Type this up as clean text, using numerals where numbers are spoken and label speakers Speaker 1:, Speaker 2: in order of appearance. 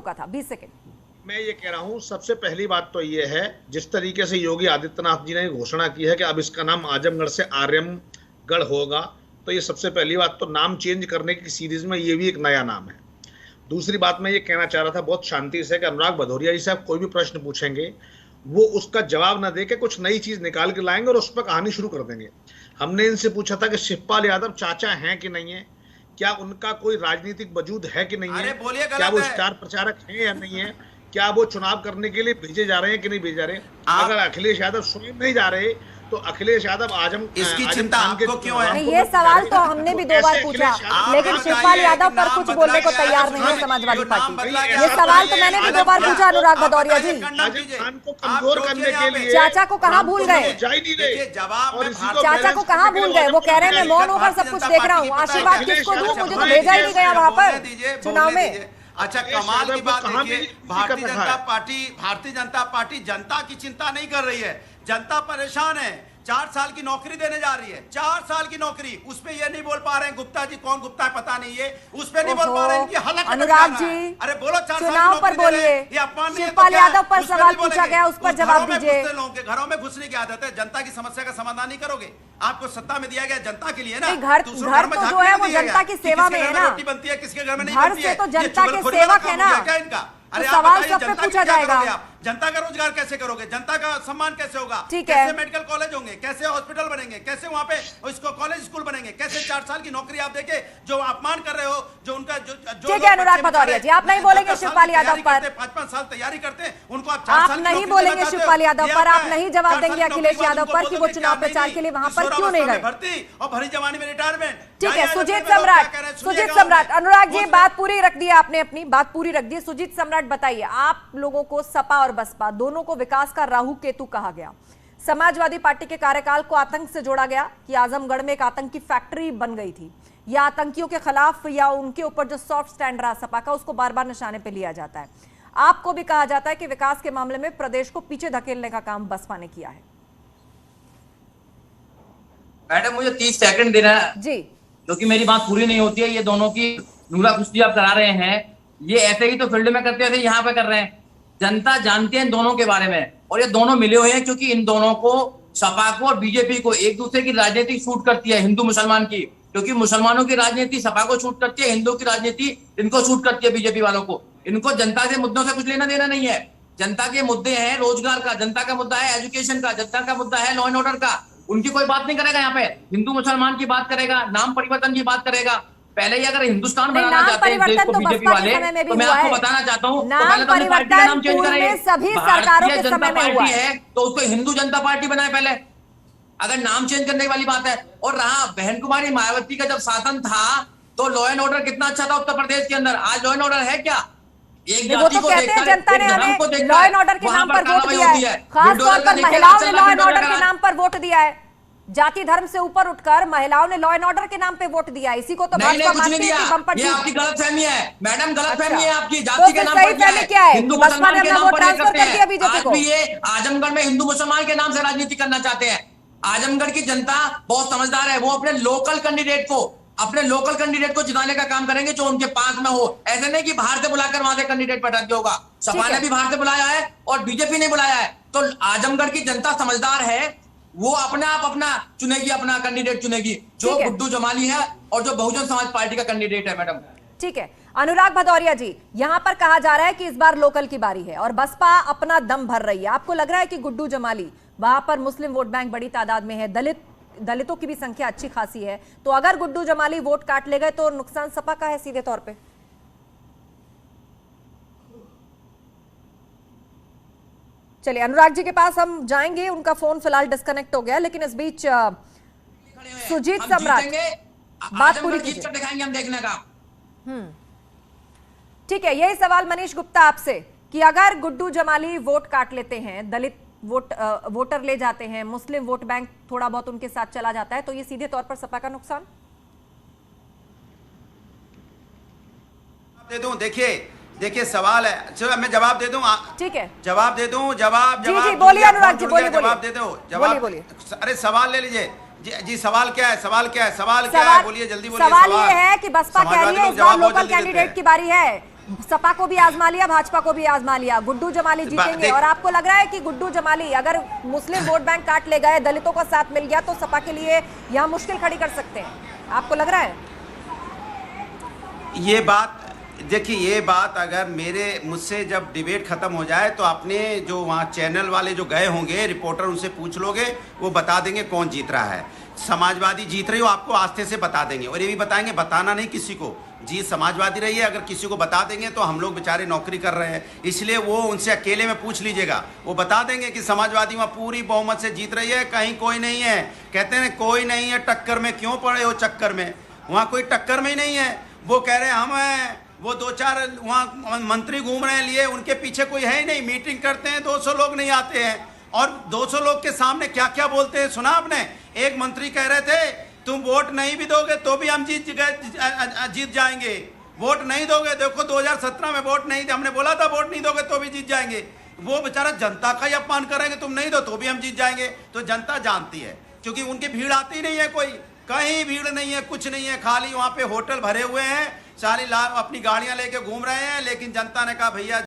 Speaker 1: का था। 20 सेकंड।
Speaker 2: मैं ये कह रहा हूं, सबसे पहली बात तो ये है, जिस तरीके से योगी आदित्यनाथ जी ने घोषणा की है कि अब इसका नाम आजमगढ़ से आर्यमगढ़ होगा, तो ये सबसे पहली बात तो नाम चेंज करने की सीरीज में ये भी एक नया नाम है। दूसरी बात मैं ये कहना चाह रहा था बहुत शांति से कि अनुराग भदौरिया जी से आप कोई भी प्रश्न पूछेंगे, वो उसका जवाब न देके कुछ नई चीज निकाल के लाएंगे और उस पर कहानी शुरू कर देंगे। हमने इनसे पूछा था कि शिवपाल यादव चाचा हैं कि नहीं है, क्या उनका कोई राजनीतिक वजूद है कि नहीं है, क्या वो स्टार प्रचारक हैं या नहीं है, क्या वो चुनाव करने के लिए भेजे जा रहे हैं कि नहीं भेजे जा रहे हैं। अगर अखिलेश यादव स्वयं नहीं जा रहे तो अखिलेश यादव
Speaker 3: इसकी चिंता आपको क्यों है?
Speaker 1: ये सवाल तो हमने भी 2 बार पूछा, लेकिन शिवपाल यादव पर कुछ बोलने को तैयार नहीं है समाजवादी पार्टी। ये सवाल तो मैंने भी 2 बार पूछा अनुराग भदौरिया जी।
Speaker 2: को कमजोर करने के लिए
Speaker 1: चाचा को कहाँ भूल गए? चाचा को कहाँ भूल गए? वो कह रहे हैं मैं मौन होकर सब कुछ देख रहा हूँ, आशीर्वाद किसको दूं, मुझे तो भेजा ही नहीं गया वहां पर चुनाव में।
Speaker 3: अच्छा, कमाल की बात देखिए, भारतीय जनता पार्टी जनता की चिंता नहीं कर रही है। जनता परेशान है। 4 साल की नौकरी देने जा रही है, 4 साल की नौकरी, उस पे ये नहीं बोल पा रहे हैं गुप्ता जी, कौन गुप्ता है पता नहीं है, उस पे नहीं बोल पा रहे हैं, इनकी हलक
Speaker 1: अनुराग जी,
Speaker 3: अरे बोलो 4
Speaker 1: चुनाव पर बोलिए। शिवपाल यादव पर सवाल पूछा गया, उस पर जवाब दीजिए।
Speaker 3: लोगों के घरों में घुसने की आदत है, जनता की समस्या का समाधान नहीं करोगे। आपको सत्ता में दिया गया जनता के लिए ना,
Speaker 1: घर तो जो है वो जनता की सेवा में है ना,
Speaker 3: रोटी बनती है किसके घर में नहीं
Speaker 1: घर
Speaker 3: बनती
Speaker 1: से
Speaker 3: है,
Speaker 1: तो जनता के सेवक है ना।
Speaker 3: क्या इनका?
Speaker 1: अरे सवाल सब पे पूछा जाएगा।
Speaker 3: जनता का रोजगार कैसे करोगे, जनता का सम्मान कैसे होगा,
Speaker 1: ठीक है,
Speaker 3: कैसे मेडिकल कॉलेज होंगे, कैसे हॉस्पिटल बनेंगे, कैसे वहां पे इसको कॉलेज स्कूल बनेंगे, कैसे 4 साल की नौकरी आप देके जो अपमान कर रहे हो, जो उनका जो
Speaker 1: ठीक है अनुराग भदौरिया जी, आप नहीं बोलेंगे शिवपाल यादव पर,
Speaker 3: 5-5 साल तैयारी करते हैं उनको, आप 4 साल
Speaker 1: नहीं बोलेंगे शिवपाल यादव पर, आप नहीं जवाब देंगे अखिलेश यादव पर कि वो चुनाव प्रचार के लिए वहां पर क्यों नहीं गए।
Speaker 3: भर्ती और भरी जवानी में रिटायरमेंट।
Speaker 1: ठीक है सुजीत सम्राट, अनुराग जी बात पूरी रख दी आपने, अपनी बात पूरी रख दी। सुजीत सम्राट बताइए, आप लोगों को सपा और बसपा दोनों को विकास का राहु केतु कहा गया, समाजवादी पार्टी के कार्यकाल को आतंक से जोड़ा गया कि आजमगढ़ में एक आतंकी फैक्ट्री बन गई थी, या आतंकियों के खिलाफ या उनके ऊपर जो सॉफ्ट स्टैंड रहा सपा का, उसको बार बार निशाने पे लिया जाता है। आपको भी कहा जाता है कि विकास के मामले में प्रदेश को पीछे धकेलने का काम बसपा ने किया है।
Speaker 4: मैडम मुझे 30 सेकंड देना
Speaker 1: जी,
Speaker 4: क्योंकि मेरी बात पूरी नहीं होती है। ये दोनों की नूरा कुश्ती आप करा रहे हैं, ये ऐसे ही तो फील्ड में करते थे, यहाँ पे कर रहे हैं। जनता जानती है इन दोनों के बारे में, और ये दोनों मिले हुए हैं क्योंकि इन दोनों को, सपा को और बीजेपी को, एक दूसरे की राजनीति शूट करती है, हिंदू मुसलमान की, क्योंकि मुसलमानों की राजनीति सपा को शूट करती है, हिंदू की राजनीति इनको शूट करती है, बीजेपी वालों को। इनको जनता के मुद्दों से कुछ लेना देना नहीं है। जनता के मुद्दे हैं रोजगार का, जनता का मुद्दा है एजुकेशन का, जनता का मुद्दा है लॉ एंड ऑर्डर का। उनकी कोई बात नहीं करेगा यहाँ पे, हिंदू मुसलमान की बात करेगा, नाम परिवर्तन की बात करेगा। पहले ही अगर हिंदुस्तान बनाना चाहते हैं देश को बीजेपी वाले, तो मैं आपको बताना चाहता हूँ, तो पहले तो अपनी पार्टी का नाम चेंज करें। भारतीय जनता पार्टी है तो उसको हिंदू जनता पार्टी बनाए पहले, अगर नाम चेंज करने वाली बात है। और रहा बहन कुमारी मायावती का जब शासन था तो लॉ एंड ऑर्डर कितना अच्छा था उत्तर प्रदेश के अंदर, आज लॉ एंड ऑर्डर है क्या? एक जाति को देखकर,
Speaker 1: जनता ने हमें लॉ एंड ऑर्डर के नाम पर वोट दिया है, खासतौर पर महिलाओं ने लॉ एंड ऑर्डर के नाम पर वोट दिया है। जाति धर्म से ऊपर उठकर महिलाओं ने लॉ एंड ऑर्डर के नाम पे वोट दिया, इसी को तो भाजपा मानती है कि बम्पर जीत।
Speaker 4: ये आपकी गलतफहमी है मैडम, गलतफहमी है आपकी।
Speaker 1: तो
Speaker 4: जाति के नाम पर
Speaker 1: क्या है?
Speaker 4: हिंदू
Speaker 1: बसपा ने
Speaker 4: मुसलमान के
Speaker 1: अपना
Speaker 4: नाम
Speaker 1: वोट
Speaker 4: पर
Speaker 1: ट्रांसफर कर दिया बीजेपी को।
Speaker 4: आज भी ये आजमगढ़ में हिंदू मुसलमान के नाम से राजनीति करना चाहते हैं। आजमगढ़ की जनता बहुत समझदार है, वो अपने लोकल कैंडिडेट को जिताने का काम करेंगे जो उनके पास में हो। ऐसे नहीं कि बाहर से बुलाकर वहां से कैंडिडेट पटा दिया होगा। सपा ने भी बाहर से बुलाया है और बीजेपी ने बुलाया है। तो आजमगढ़ की जनता समझदार है, वो अपने आप अपना चुनेगी, अपना कैंडिडेट चुनेगी, जो गुड्डू जमाली है और जो बहुजन समाज पार्टी का कैंडिडेट है। मैडम
Speaker 1: ठीक है, अनुराग भदौरिया जी, यहां पर कहा जा रहा है कि इस बार लोकल की बारी है और बसपा अपना दम भर रही है। आपको लग रहा है कि गुड्डू जमाली, वहां पर मुस्लिम वोट बैंक बड़ी तादाद में है, दलितों की भी संख्या अच्छी खासी है, तो अगर गुड्डू जमाली वोट काट ले गए तो नुकसान सपा का है सीधे तौर पे? चलिए अनुराग जी के पास हम जाएंगे, उनका फोन फिलहाल डिस्कनेक्ट हो गया, लेकिन इस बीच सुजीत सम्राट बात पूरी कीजिए,
Speaker 4: दिखाएंगे हम देखने का।
Speaker 1: ठीक है, यही सवाल मनीष गुप्ता आपसे कि अगर गुड्डू जमाली वोट काट लेते हैं, दलित वोटर ले जाते हैं, मुस्लिम वोट बैंक थोड़ा बहुत उनके साथ चला जाता है, तो ये सीधे तौर पर सपा का नुकसान?
Speaker 3: दे दूं, देखिए सवाल है, चलो मैं जवाब दे दूं।
Speaker 1: ठीक है,
Speaker 3: जवाब दे दूं, जवाब
Speaker 1: जी बोलिए अनुराग जी, बोलिए,
Speaker 3: जवाब दे दो, जवाब
Speaker 1: बोलिए।
Speaker 3: अरे सवाल ले लीजिए जी, सवाल क्या है, सवाल क्या है, बोलिए, जल्दी बोलिए।
Speaker 1: सवाल ये है कि बसपा कह रही है इस बार लोकल कैंडिडेट की बारी है, सपा को भी आजमा लिया, भाजपा को भी आजमा लिया, गुड्डू जमाली जीतेंगे। और आपको लग रहा है कि गुड्डू जमाली अगर मुस्लिम वोट बैंक काट ले गए, दलितों का साथ मिल गया, तो सपा के लिए यह मुश्किल खड़ी कर सकते हैं? आपको लग रहा है?
Speaker 3: ये बात देखिए, ये बात अगर मुझसे जब डिबेट खत्म हो जाए तो अपने जो वहाँ चैनल वाले जो गए होंगे रिपोर्टर, उनसे पूछ लोगे, वो बता देंगे कौन जीत रहा है। समाजवादी जीत रही हो, आपको आस्ते से बता देंगे। और ये भी बताएंगे, बताना नहीं किसी को, जीत समाजवादी रही है। अगर किसी को बता देंगे तो हम लोग बेचारे नौकरी कर रहे हैं, इसलिए वो उनसे अकेले में पूछ लीजिएगा, वो बता देंगे कि समाजवादी वहाँ पूरी बहुमत से जीत रही है, कहीं कोई नहीं है। कहते हैं कोई नहीं है टक्कर में, क्यों पड़े हो चक्कर में? वहाँ कोई टक्कर में ही नहीं है। वो कह रहे हैं हम हैं, वो 2-4 वहाँ मंत्री घूम रहे हैं लिए, उनके पीछे कोई है ही नहीं। मीटिंग करते हैं 200 लोग नहीं आते हैं, और 200 लोग के सामने क्या क्या बोलते हैं सुना आपने? एक मंत्री कह रहे थे तुम वोट नहीं भी दोगे तो भी हम जीत जाएंगे, वोट नहीं दोगे। देखो 2017 में वोट नहीं, हमने बोला था वोट नहीं दोगे तो भी जीत जाएंगे। वो बेचारा जनता का ही अपमान करेंगे, तुम नहीं दो तो भी हम जीत जाएंगे। तो जनता जानती है, क्योंकि उनकी भीड़ आती नहीं है, कोई कहीं भीड़ नहीं है, कुछ नहीं है, खाली वहाँ पे होटल भरे हुए हैं, सारी अपनी गाड़ियां लेके घूम रहे हैं। लेकिन जनता ने कहा भैया